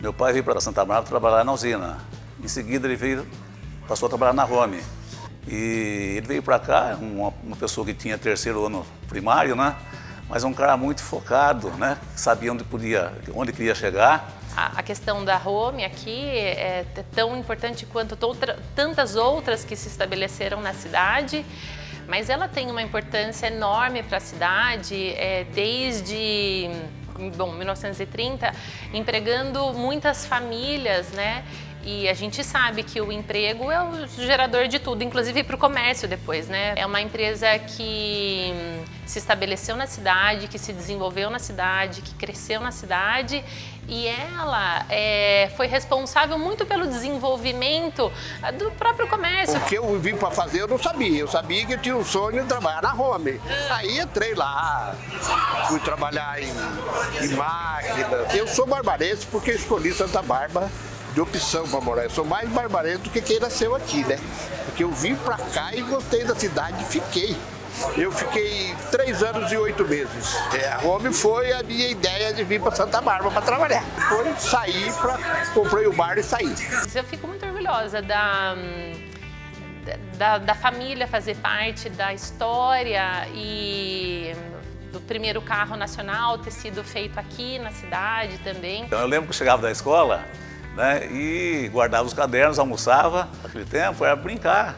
Meu pai veio para Santa Bárbara trabalhar na usina. Em seguida ele passou a trabalhar na Home. E ele veio para cá, uma pessoa que tinha terceiro ano primário, né? Mas um cara muito focado, né? Sabia onde queria chegar. A questão da Home aqui é tão importante quanto tantas outras que se estabeleceram na cidade, mas ela tem uma importância enorme para a cidade, desde 1930, empregando muitas famílias, né? E a gente sabe que o emprego é o gerador de tudo, inclusive para o comércio depois, né? É uma empresa que se estabeleceu na cidade, que se desenvolveu na cidade, que cresceu na cidade, e ela foi responsável muito pelo desenvolvimento do próprio comércio. O que eu vim para fazer eu não sabia. Eu sabia que eu tinha um sonho de trabalhar na Home. Aí entrei lá, fui trabalhar em máquina. Eu sou barbarense porque escolhi Santa Bárbara de opção para morar. Eu sou mais barbarense do que quem nasceu aqui, né? Porque eu vim para cá e gostei da cidade e fiquei. Eu fiquei 3 anos e 8 meses. A Home foi a minha ideia de vir para Santa Bárbara para trabalhar. Depois saí, comprei o bar e saí. Eu fico muito orgulhosa da família fazer parte da história e do primeiro carro nacional ter sido feito aqui na cidade também. Então, eu lembro que eu chegava da escola, né, e guardava os cadernos, almoçava. Naquele tempo era brincar,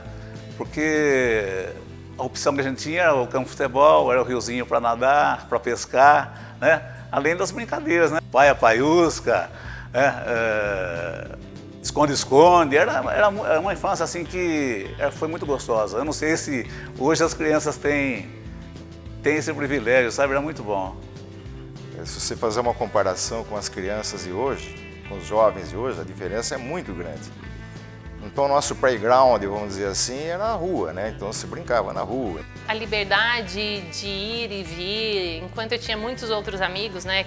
porque a opção que a gente tinha era o campo de futebol, era o riozinho para nadar, para pescar, né? Além das brincadeiras, né? Paia-paiusca, esconde-esconde. Era uma infância assim que foi muito gostosa. Eu não sei se hoje as crianças têm esse privilégio, sabe? Era muito bom. Se você fazer uma comparação com as crianças de hoje, com os jovens de hoje, a diferença é muito grande. Então, o nosso playground, vamos dizer assim, era na rua, né? Então, se brincava na rua. A liberdade de ir e vir, enquanto eu tinha muitos outros amigos, né,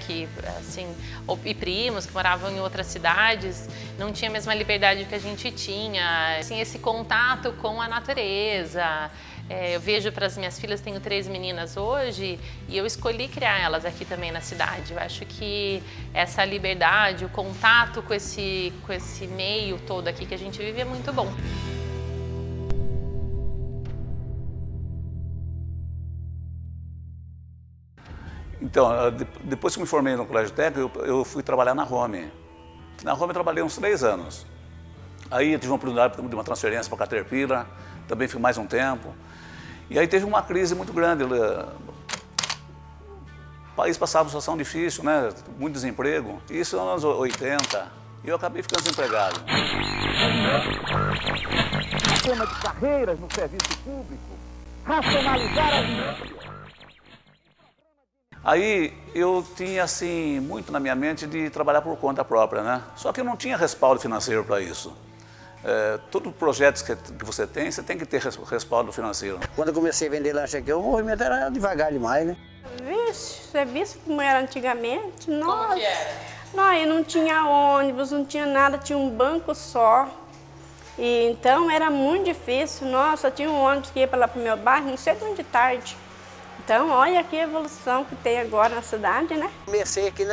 e primos que moravam em outras cidades, não tinha a mesma liberdade que a gente tinha. Assim, esse contato com a natureza. Eu vejo para as minhas filhas, tenho 3 meninas hoje, e eu escolhi criar elas aqui também na cidade. Eu acho que essa liberdade, o contato com esse meio todo aqui que a gente vive é muito bom. Então, depois que me formei no colégio técnico, eu fui trabalhar na Home. Na Home eu trabalhei uns 3 anos. Aí eu tive uma oportunidade de uma transferência para a Caterpillar, também fui mais um tempo. E aí teve uma crise muito grande. O país passava uma situação difícil, né? Muito desemprego. Isso nos anos 80. E eu acabei ficando desempregado. Sistema de carreiras no serviço público, racionalizar a vida. Aí eu tinha assim muito na minha mente de trabalhar por conta própria, né? Só que eu não tinha respaldo financeiro para isso. Todos os projetos que você tem que ter respaldo financeiro. Quando eu comecei a vender lanche aqui, o movimento era devagar demais, né? Vixe, você viu como era antigamente? Nossa. Como que era? Não, não tinha ônibus, não tinha nada, tinha um banco só. E então era muito difícil. Nossa, tinha um ônibus que ia para lá para o meu bairro, não sei de onde tarde. Então, olha aqui a evolução que tem agora na cidade, né? Comecei aqui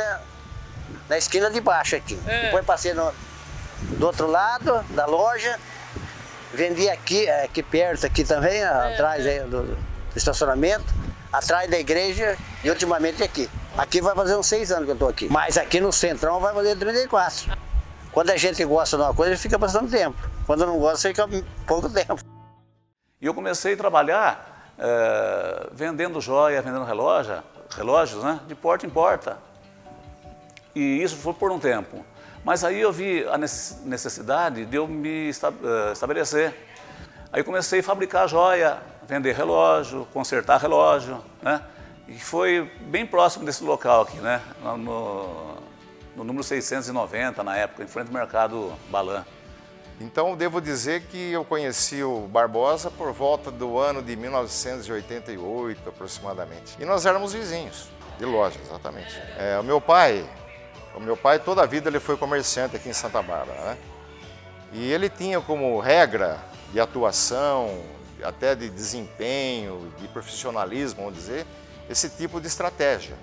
na esquina de baixo aqui. Depois passei do outro lado da loja, vendi aqui perto aqui também, atrás aí do estacionamento, atrás da igreja e ultimamente aqui. Aqui vai fazer uns 6 anos que eu estou aqui. Mas aqui no Centrão vai fazer 34. Quando a gente gosta de uma coisa, fica bastante tempo. Quando não gosta, fica pouco tempo. E eu comecei a trabalhar vendendo joia, vendendo relógios, né? De porta em porta. E isso foi por um tempo. Mas aí eu vi a necessidade de eu me estabelecer. Aí comecei a fabricar joia, vender relógio, consertar relógio, né? E foi bem próximo desse local aqui, né? No número 690, na época, em frente ao mercado Balan. Então, devo dizer que eu conheci o Barbosa por volta do ano de 1988, aproximadamente. E nós éramos vizinhos, de loja, exatamente. O meu pai, toda a vida, ele foi comerciante aqui em Santa Bárbara, né? E ele tinha como regra de atuação, até de desempenho, de profissionalismo, vamos dizer, esse tipo de estratégia,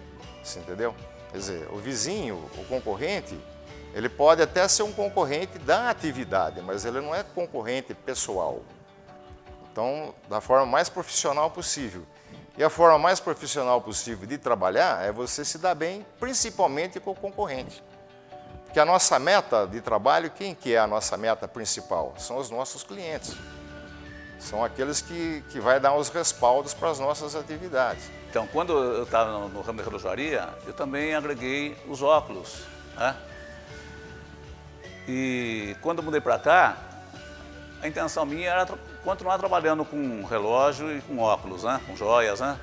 você entendeu? Quer dizer, o vizinho, o concorrente, Ele pode até ser um concorrente da atividade, mas ele não é concorrente pessoal. Então, da forma mais profissional possível. E a forma mais profissional possível de trabalhar é você se dar bem, principalmente com o concorrente. Porque a nossa meta de trabalho, quem que é a nossa meta principal? São os nossos clientes. São aqueles que vai dar os respaldos para as nossas atividades. Então, quando eu estava no ramo da relojoaria, eu também agreguei os óculos, né? E quando eu mudei para cá, a intenção minha era continuar trabalhando com relógio e com óculos, né? Com joias, né?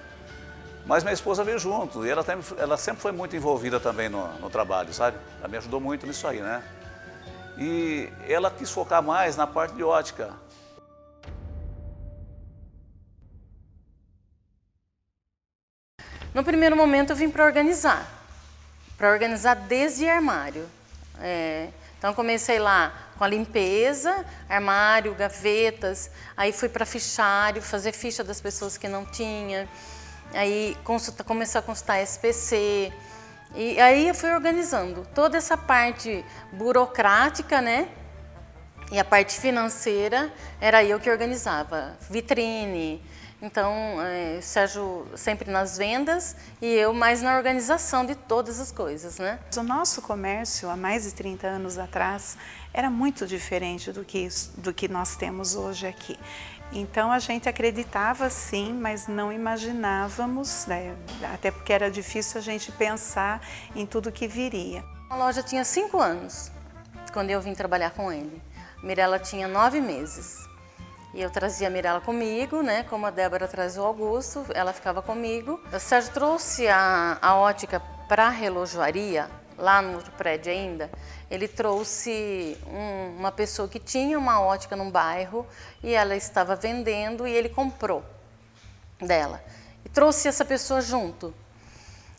Mas minha esposa veio junto e ela sempre foi muito envolvida também no trabalho, sabe? Ela me ajudou muito nisso aí, né? E ela quis focar mais na parte de ótica. No primeiro momento eu vim para organizar desde armário. Então comecei lá com a limpeza, armário, gavetas, aí fui para fichário, fazer ficha das pessoas que não tinha, aí comecei a consultar SPC, e aí eu fui organizando toda essa parte burocrática, né? E a parte financeira era eu que organizava, vitrine. Então, Sérgio sempre nas vendas e eu mais na organização de todas as coisas, né? O nosso comércio, há mais de 30 anos atrás, era muito diferente do que nós temos hoje aqui. Então, a gente acreditava sim, mas não imaginávamos, né? Até porque era difícil a gente pensar em tudo que viria. A loja tinha 5 anos, quando eu vim trabalhar com ele. A Mirella tinha 9 meses. E eu trazia a Mirella comigo, né? Como a Débora trazia o Augusto, ela ficava comigo. O Sérgio trouxe a ótica para a relojoaria, lá no outro prédio ainda. Ele trouxe uma pessoa que tinha uma ótica num bairro e ela estava vendendo e ele comprou dela. E trouxe essa pessoa junto.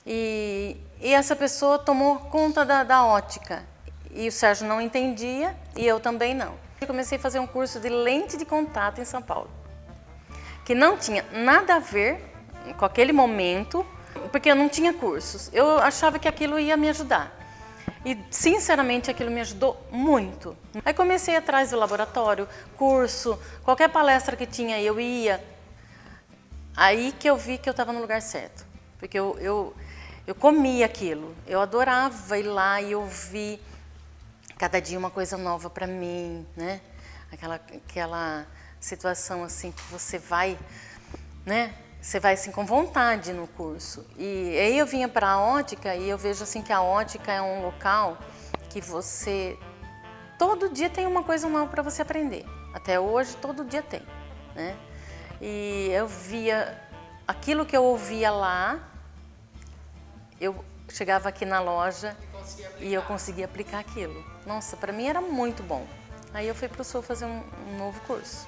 E essa pessoa tomou conta da ótica. E o Sérgio não entendia e eu também não. Eu comecei a fazer um curso de lente de contato em São Paulo, que não tinha nada a ver com aquele momento, porque eu não tinha cursos. Eu achava que aquilo ia me ajudar. E, sinceramente, aquilo me ajudou muito. Aí comecei atrás do laboratório, curso, qualquer palestra que tinha eu ia. Aí que eu vi que eu estava no lugar certo, porque eu comia aquilo. Eu adorava ir lá e ouvir cada dia uma coisa nova para mim, né? Aquela situação assim que você vai, né? Você vai assim com vontade no curso. E aí eu vinha para a ótica e eu vejo assim que a ótica é um local que você todo dia tem uma coisa nova para você aprender. Até hoje todo dia tem, né? E eu via aquilo que eu ouvia lá, eu chegava aqui na loja e eu conseguia aplicar aquilo. Nossa, para mim era muito bom. Aí eu fui para o Sul fazer um novo curso.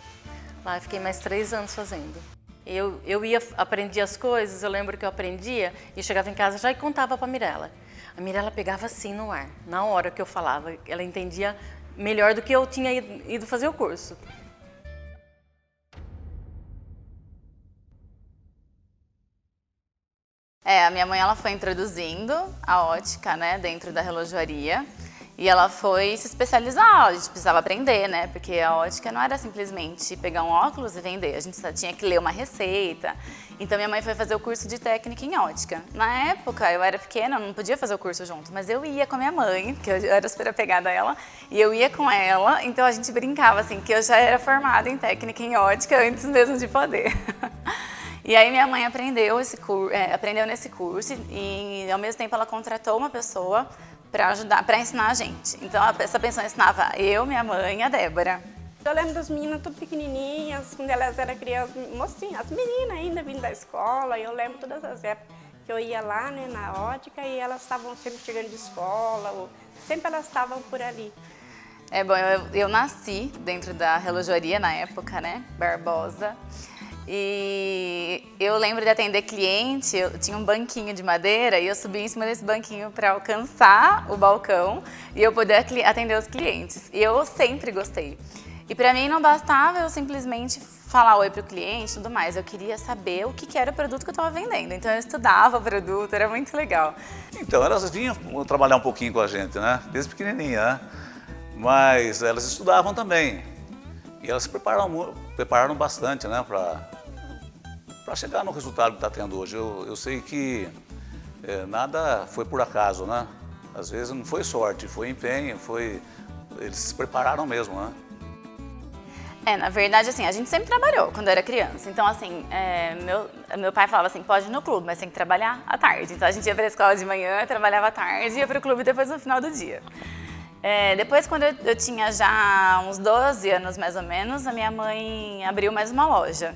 Lá eu fiquei mais 3 anos fazendo. Eu ia aprender as coisas, eu lembro que eu aprendia e chegava em casa já e contava para a Mirella. A Mirella pegava assim no ar, na hora que eu falava. Ela entendia melhor do que eu tinha ido fazer o curso. A minha mãe ela foi introduzindo a ótica, né, dentro da relojoaria e ela foi se especializar, a gente precisava aprender, né, porque a ótica não era simplesmente pegar um óculos e vender, a gente só tinha que ler uma receita. Então minha mãe foi fazer o curso de técnica em ótica. Na época eu era pequena, não podia fazer o curso junto, mas eu ia com a minha mãe, que eu era super apegada a ela, e eu ia com ela, então a gente brincava assim, que eu já era formada em técnica em ótica antes mesmo de poder. E aí minha mãe aprendeu nesse curso e ao mesmo tempo ela contratou uma pessoa para ensinar a gente. Então essa pessoa ensinava eu, minha mãe e a Débora. Eu lembro das meninas tudo pequenininhas, quando elas eram crianças, mocinhas, as meninas ainda vindo da escola. Eu lembro todas as épocas que eu ia lá, né, na ótica e elas estavam sempre chegando de escola, sempre elas estavam por ali. Bom, eu nasci dentro da relojoaria na época, né, Barbosa. E eu lembro de atender cliente, eu tinha um banquinho de madeira e eu subia em cima desse banquinho para alcançar o balcão e eu poder atender os clientes. E eu sempre gostei. E para mim não bastava eu simplesmente falar oi pro cliente e tudo mais. Eu queria saber o que era o produto que eu estava vendendo. Então eu estudava o produto, era muito legal. Então, elas vinham trabalhar um pouquinho com a gente, né? Desde pequenininha, né? Mas elas estudavam também. E elas se prepararam bastante, né? Para chegar no resultado que está tendo hoje. Eu sei que nada foi por acaso, né? Às vezes não foi sorte, foi empenho, eles se prepararam mesmo, né? Na verdade, assim, a gente sempre trabalhou quando eu era criança. Então, assim, meu pai falava assim, pode ir no clube, mas tem que trabalhar à tarde. Então, a gente ia para a escola de manhã, trabalhava à tarde e ia para o clube depois no final do dia. Depois, quando eu tinha já uns 12 anos, mais ou menos, a minha mãe abriu mais uma loja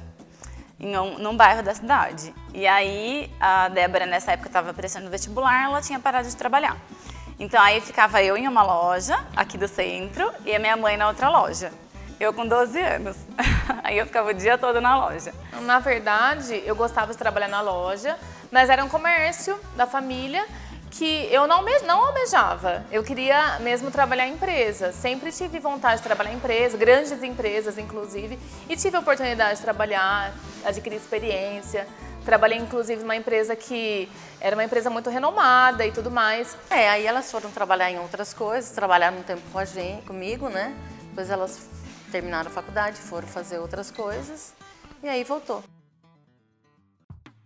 num bairro da cidade. E aí, a Débora, nessa época, estava prestando vestibular, ela tinha parado de trabalhar. Então, aí ficava eu em uma loja, aqui do centro, e a minha mãe na outra loja. Eu com 12 anos. Aí eu ficava o dia todo na loja. Na verdade, eu gostava de trabalhar na loja, mas era um comércio da família que eu não almejava. Eu queria mesmo trabalhar em empresa. Sempre tive vontade de trabalhar em empresa, grandes empresas, inclusive. E tive a oportunidade de trabalhar, adquirir experiência. Trabalhei, inclusive, numa empresa que era uma empresa muito renomada e tudo mais. Aí elas foram trabalhar em outras coisas, trabalharam um tempo comigo, né? Depois elas terminaram a faculdade, foram fazer outras coisas e aí voltou.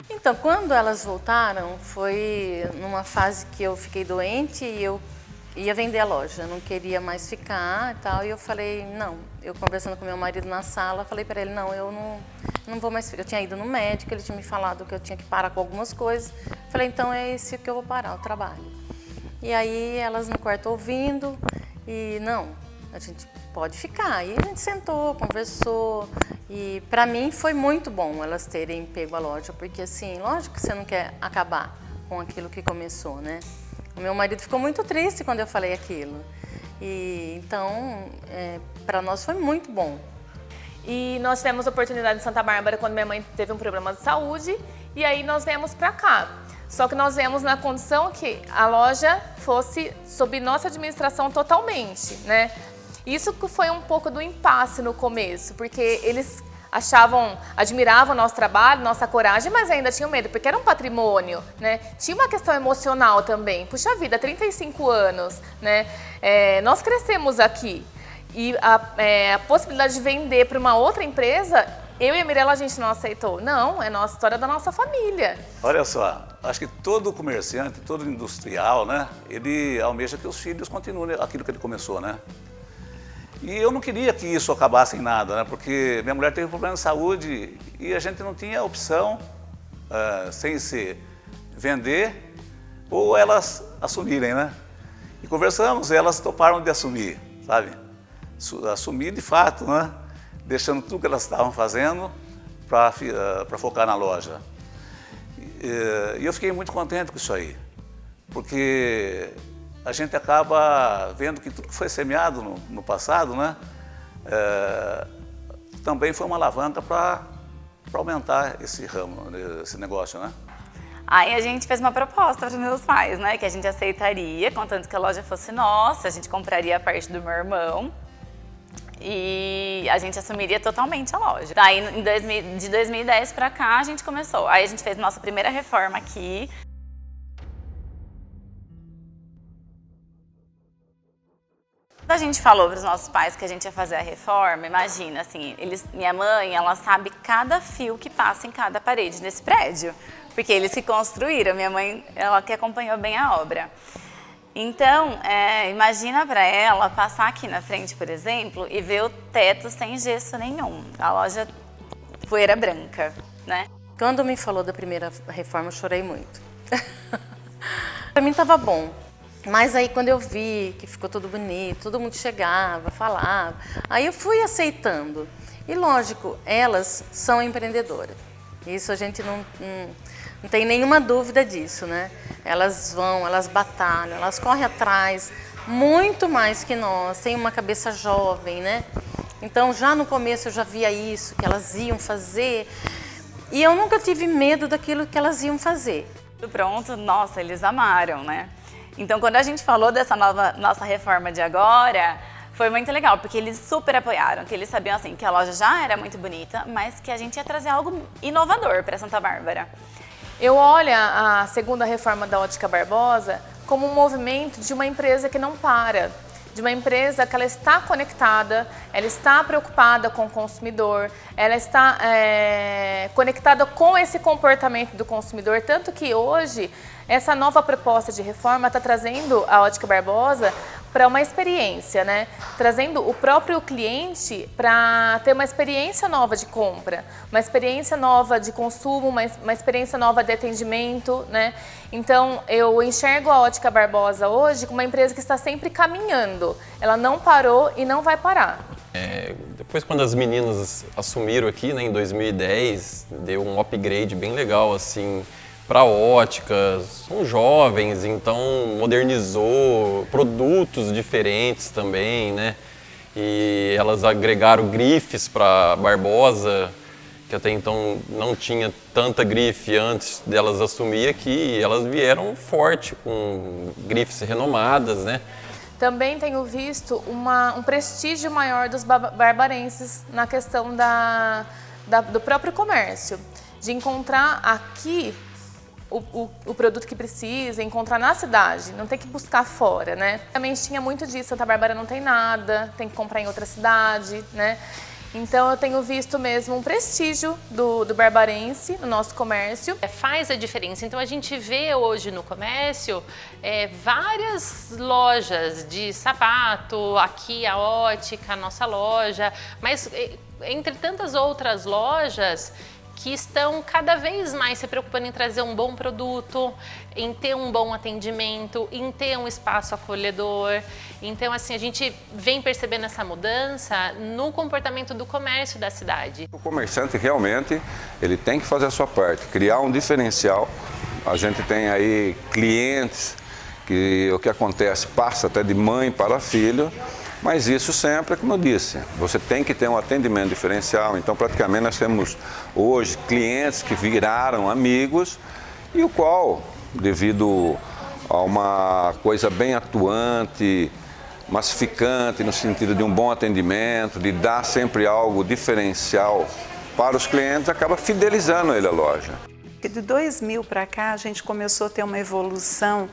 Então, quando elas voltaram, foi numa fase que eu fiquei doente e eu ia vender a loja, eu não queria mais ficar e tal, e eu falei, não, eu conversando com meu marido na sala, falei para ele, não, eu não vou mais ficar. Eu tinha ido no médico, ele tinha me falado que eu tinha que parar com algumas coisas, falei, então é esse que eu vou parar, o trabalho. E aí elas no quarto ouvindo e não, a gente pode ficar. E a gente sentou, conversou e para mim foi muito bom elas terem pego a loja, porque assim, lógico que você não quer acabar com aquilo que começou, né? O meu marido ficou muito triste quando eu falei aquilo. E então, para nós foi muito bom. E nós tivemos a oportunidade em Santa Bárbara quando minha mãe teve um problema de saúde e aí nós viemos para cá. Só que nós viemos na condição que a loja fosse sob nossa administração totalmente, né? Isso foi um pouco do impasse no começo, porque eles admiravam o nosso trabalho, nossa coragem, mas ainda tinham medo, porque era um patrimônio, né? Tinha uma questão emocional também. Puxa vida, 35 anos, né? Nós crescemos aqui e a possibilidade de vender para uma outra empresa, eu e a Mirella, a gente não aceitou. Não, é nossa história da nossa família. Olha só, acho que todo comerciante, todo industrial, né? Ele almeja que os filhos continuem aquilo que ele começou, né? E eu não queria que isso acabasse em nada, né? Porque minha mulher teve problema de saúde e a gente não tinha opção, sem se vender ou elas assumirem, né? E conversamos, elas toparam de assumir, sabe? Assumir de fato, né? Deixando tudo que elas estavam fazendo para focar na loja. E eu fiquei muito contente com isso aí, porque a gente acaba vendo que tudo que foi semeado no passado, né, também foi uma alavanca para aumentar esse ramo, esse negócio, né? Aí a gente fez uma proposta para os meus pais, né, que a gente aceitaria, contanto que a loja fosse nossa, a gente compraria a parte do meu irmão e a gente assumiria totalmente a loja. Daí, de 2010 para cá, a gente começou. Aí a gente fez nossa primeira reforma aqui. Quando a gente falou para os nossos pais que a gente ia fazer a reforma, imagina, assim, minha mãe, ela sabe cada fio que passa em cada parede desse prédio, porque eles que construíram, minha mãe, ela que acompanhou bem a obra. Então, imagina para ela passar aqui na frente, por exemplo, e ver o teto sem gesso nenhum, a loja poeira branca, né? Quando me falou da primeira reforma, eu chorei muito. Para mim estava bom. Mas aí quando eu vi que ficou tudo bonito, todo mundo chegava, falava, aí eu fui aceitando. E lógico, elas são empreendedoras. Isso a gente não tem nenhuma dúvida disso, né? Elas vão, elas batalham, elas correm atrás, muito mais que nós, têm uma cabeça jovem, né? Então já no começo eu já via isso, que elas iam fazer, e eu nunca tive medo daquilo que elas iam fazer. Pronto, nossa, eles amaram, né? Então, quando a gente falou dessa nossa reforma de agora, Foi muito legal, porque eles super apoiaram, que eles sabiam assim que a loja já era muito bonita, mas que a gente ia trazer algo inovador para Santa Bárbara. Eu olho a segunda reforma da Ótica Barbosa como um movimento de uma empresa que não para, de uma empresa que ela está conectada, ela está preocupada com o consumidor, ela está conectada com esse comportamento do consumidor, tanto que hoje essa nova proposta de reforma está trazendo a Ótica Barbosa para uma experiência, né? Trazendo o próprio cliente para ter uma experiência nova de compra, uma experiência nova de consumo, uma experiência nova de atendimento, né? Então, eu enxergo a Ótica Barbosa hoje como uma empresa que está sempre caminhando. Ela não parou e não vai parar. Depois, quando as meninas assumiram aqui, né, em 2010, deu um upgrade bem legal, assim, para óticas, são jovens, então modernizou, produtos diferentes também, né? E elas agregaram grifes para Barbosa, que até então não tinha tanta grife antes delas assumir aqui, e elas vieram forte, com grifes renomadas, né? Também tenho visto um prestígio maior dos barbarenses na questão do próprio comércio, de encontrar aqui o produto que precisa, encontrar na cidade, não tem que buscar fora, né? Também tinha muito disso, Santa Bárbara não tem nada, tem que comprar em outra cidade, né? Então eu tenho visto mesmo um prestígio do barbarense no nosso comércio. Faz a diferença. Então a gente vê hoje no comércio várias lojas de sapato, aqui a Ótica, a nossa loja, mas entre tantas outras lojas que estão cada vez mais se preocupando em trazer um bom produto, em ter um bom atendimento, em ter um espaço acolhedor. Então, assim, a gente vem percebendo essa mudança no comportamento do comércio da cidade. O comerciante realmente, ele tem que fazer a sua parte, criar um diferencial. A gente tem aí clientes que o que acontece passa até de mãe para filho, mas isso sempre, como eu disse, você tem que ter um atendimento diferencial. Então, praticamente, nós temos hoje clientes que viraram amigos e o qual, devido a uma coisa bem atuante, massificante, no sentido de um bom atendimento, de dar sempre algo diferencial para os clientes, acaba fidelizando ele à loja. De 2000 para cá, a gente começou a ter uma evolução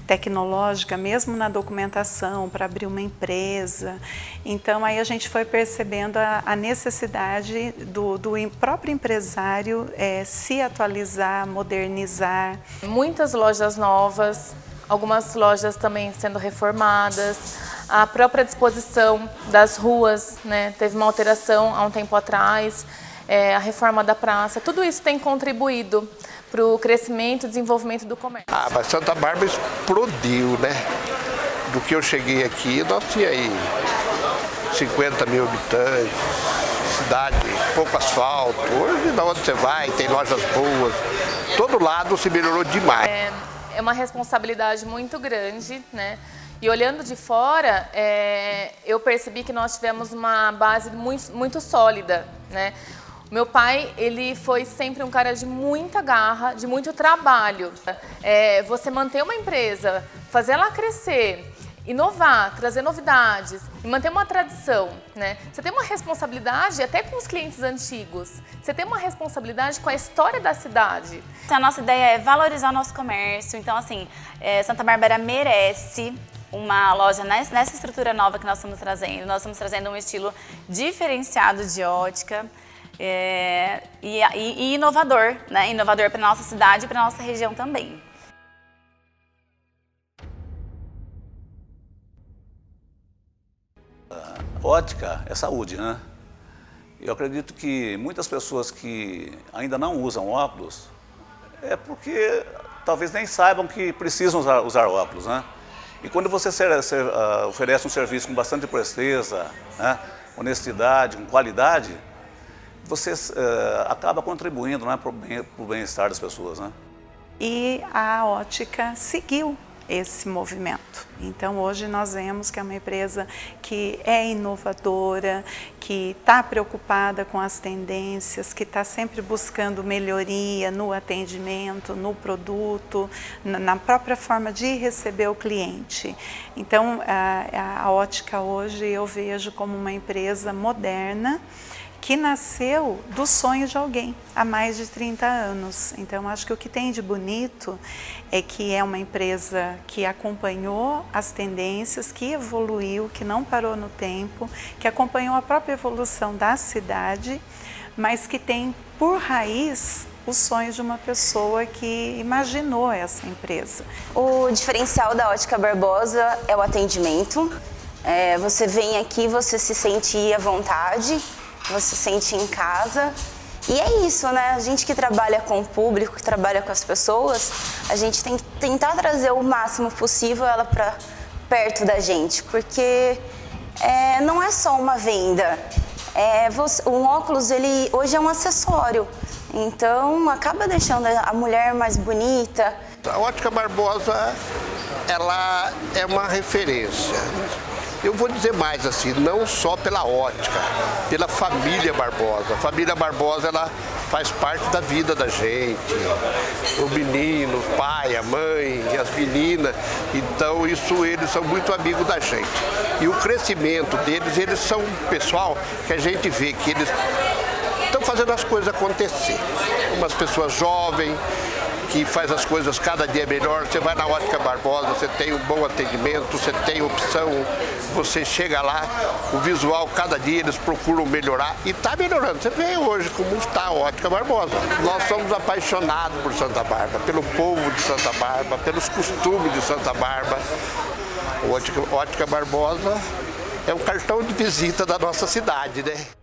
tecnológica, mesmo na documentação, para abrir uma empresa. Então, aí a gente foi percebendo a necessidade do próprio empresário se atualizar, modernizar. Muitas lojas novas, algumas lojas também sendo reformadas, a própria disposição das ruas, né, teve uma alteração há um tempo atrás, a reforma da praça, tudo isso tem contribuído para o crescimento e desenvolvimento do comércio. Mas Santa Bárbara explodiu, né? Do que eu cheguei aqui, nós tínhamos aí 50 mil habitantes, cidade, pouco asfalto. Hoje, de onde você vai, tem lojas boas, todo lado se melhorou demais. É uma responsabilidade muito grande, né? E olhando de fora, eu percebi que nós tivemos uma base muito sólida, né? Meu pai, ele foi sempre um cara de muita garra, de muito trabalho. Você manter uma empresa, fazer ela crescer, inovar, trazer novidades e manter uma tradição, né? Você tem uma responsabilidade até com os clientes antigos. Você tem uma responsabilidade com a história da cidade. A nossa ideia é valorizar o nosso comércio. Então, assim, Santa Bárbara merece uma loja nessa estrutura nova que nós estamos trazendo. Nós estamos trazendo um estilo diferenciado de ótica. E inovador, né? Inovador para a nossa cidade e para a nossa região também. Ótica é saúde, né? Eu acredito que muitas pessoas que ainda não usam óculos é porque talvez nem saibam que precisam usar óculos, né? E quando você oferece um serviço com bastante presteza, né? Honestidade, com qualidade, você acaba contribuindo, né, para o bem-estar das pessoas, né? E a ótica seguiu esse movimento. Então hoje nós vemos que é uma empresa que é inovadora, que está preocupada com as tendências, que está sempre buscando melhoria no atendimento, no produto, na própria forma de receber o cliente. Então a Ótica hoje eu vejo como uma empresa moderna, que nasceu do sonho de alguém há mais de 30 anos. Então, acho que o que tem de bonito é que é uma empresa que acompanhou as tendências, que evoluiu, que não parou no tempo, que acompanhou a própria evolução da cidade, mas que tem por raiz o sonho de uma pessoa que imaginou essa empresa. O diferencial da Ótica Barbosa é o atendimento. Você vem aqui, você se sente à vontade, você se sente em casa. E é isso, né? A gente que trabalha com o público, que trabalha com as pessoas, a gente tem que tentar trazer o máximo possível ela para perto da gente, porque não é só uma venda. Um óculos, ele hoje é um acessório, então acaba deixando a mulher mais bonita. A Ótica Barbosa, ela é uma referência. Eu vou dizer mais assim, não só pela ótica, pela família Barbosa. A família Barbosa, ela faz parte da vida da gente. O menino, o pai, a mãe, as meninas. Então, eles são muito amigos da gente. E o crescimento deles, eles são um pessoal que a gente vê que eles estão fazendo as coisas acontecer. Umas pessoas jovens, que faz as coisas cada dia melhor. Você vai na Ótica Barbosa, você tem um bom atendimento, você tem opção, você chega lá, o visual, cada dia eles procuram melhorar e está melhorando. Você vê hoje como está a Ótica Barbosa. Nós somos apaixonados por Santa Bárbara, pelo povo de Santa Bárbara, pelos costumes de Santa Bárbara. O Ótica Barbosa é um cartão de visita da nossa cidade, né?